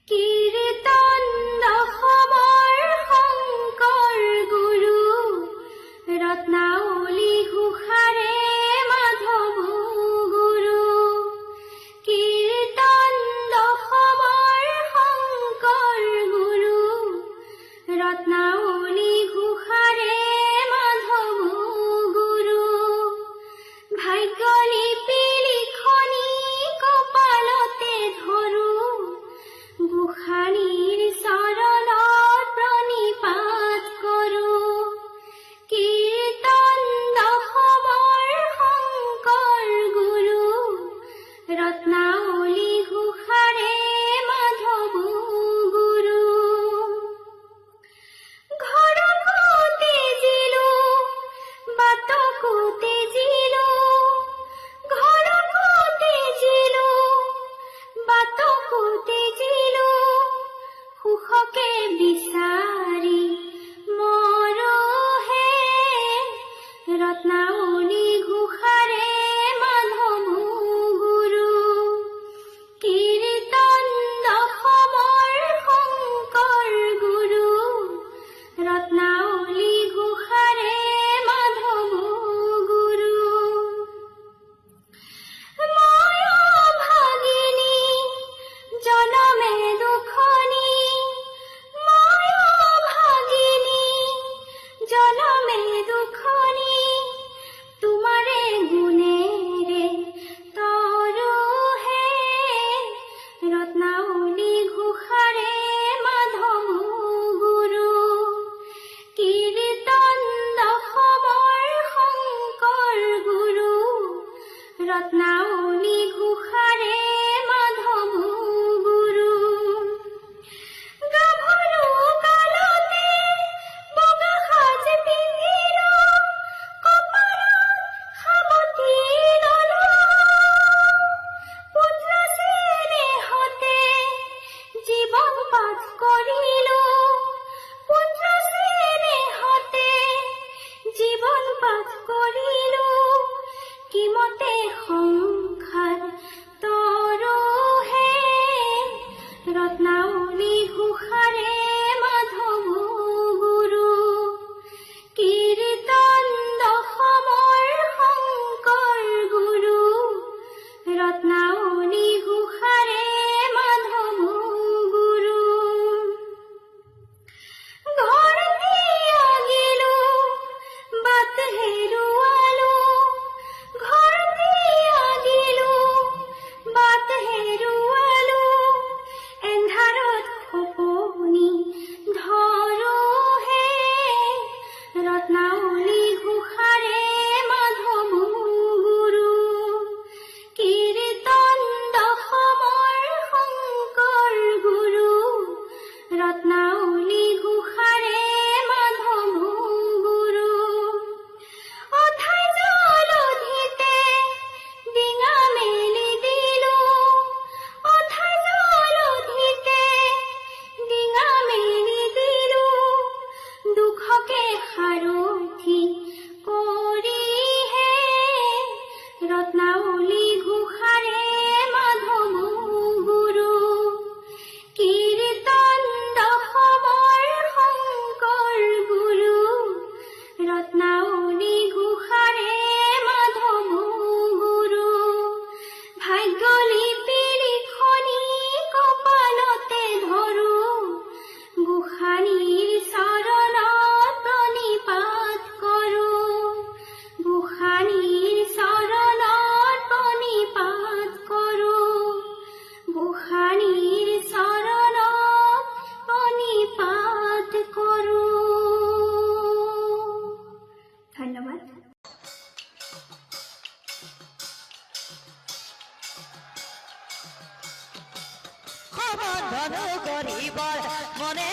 কীৰ্তন দশমৰ শংকৰ গুৰু ৰত্নাৱলী ঘোষাৰে মাধৱ গুৰু। কীৰ্তন দশমৰ শংকৰ গুৰু ৰত্নাৱলী ঘোষাৰে মাধৱ গুৰু। ভাগ্যলিপি লিখনি কপালতে ধৰো, গোসাঁনীৰ চৰণত প্ৰণিপাত কৰোঁ। কীৰ্তন দশমৰ শংকৰ গুৰু ৰত্নাৱলী ঘোষাৰে মাধৱ গুৰু। ঘৰকো তেজিলো, বাটকো তেজিলো, ঘৰকো তেজিলো, বাটকো তেজিলো, সুখকে বিচাৰি মৰহে ৰত্নাৱলী ঘোষাৰে মাধৱ গুৰু। কীৰ্তন দশমৰ শংকৰ গুৰু ৰত্নাৱলী ঘোষাৰে মাধৱ গুৰু। ময়ো ভাগিনী জনমে দুখনী, ময়ো ভাগিনী জনমে দুখনী, তোমাৰে গুণেৰে তৰোহে ৰত্নাৱলী ঘোষাৰে মাধৱ গুৰু। কীৰ্তন দশমৰ শংকৰ গুৰু ৰত্নাৱলী ঘোষাৰে মাধৱ গুৰু। গাভৰু কালতে বগা সাজ পিন্ধিলো, কপালত সাৱটি ললো, পুত্ৰ স্নেহতে জীৱন পাঠ কৰিলো, পুত্ৰ স্নেহতে জীৱন পাঠ কৰিলো, কিমতে সংসাৰ তৰোহে ৰত্নাৱলী ঘোষাৰে মাধৱ গুৰু। কীৰ্তন দশমৰ শংকৰ গুৰু ৰত্নাৱলী ঘোষাৰে মাধৱ গুৰু। ঘৰ ত্যাগিলো, বাট হেৰুৱালো, ঘৰ ত্যাগিলো, বাট হেৰুৱালো, এন্ধাৰত সপনি ধৰোহে ৰত্নাৱলী ঘোষাৰে মাধৱ গুৰু। কীৰ্তন দশমৰ শংকৰ গুৰু ৰত্নাৱলী ঘোষাৰে মাধৱ গুৰু। অথাই জলধিতে ডিঙা মেলি দিলো, অথাই জলধিতে ডিঙা মেলি দিলো, দুখকে সাৰথি কৰিহে ৰত্নাৱলী ঘোষাৰে মাধৱ গুৰু। কীৰ্তন দশমৰ শংকৰ গুৰু ৰত্নাৱলী ঘোষাৰে মাধৱ গুৰু। ভাগ্যলিপি লিখনি কপালতে ধৰো, গোসাঁনীৰ চৰণত প্ৰণিপাত কৰোঁ, গোসাঁনীৰ চৰণত প্ৰণিপাত কৰোঁ, গোসাঁনীৰ চৰণত প্ৰণিপাত কৰোঁ। ধন্যবাদ। বন্ধন কৰিবাৰ মনে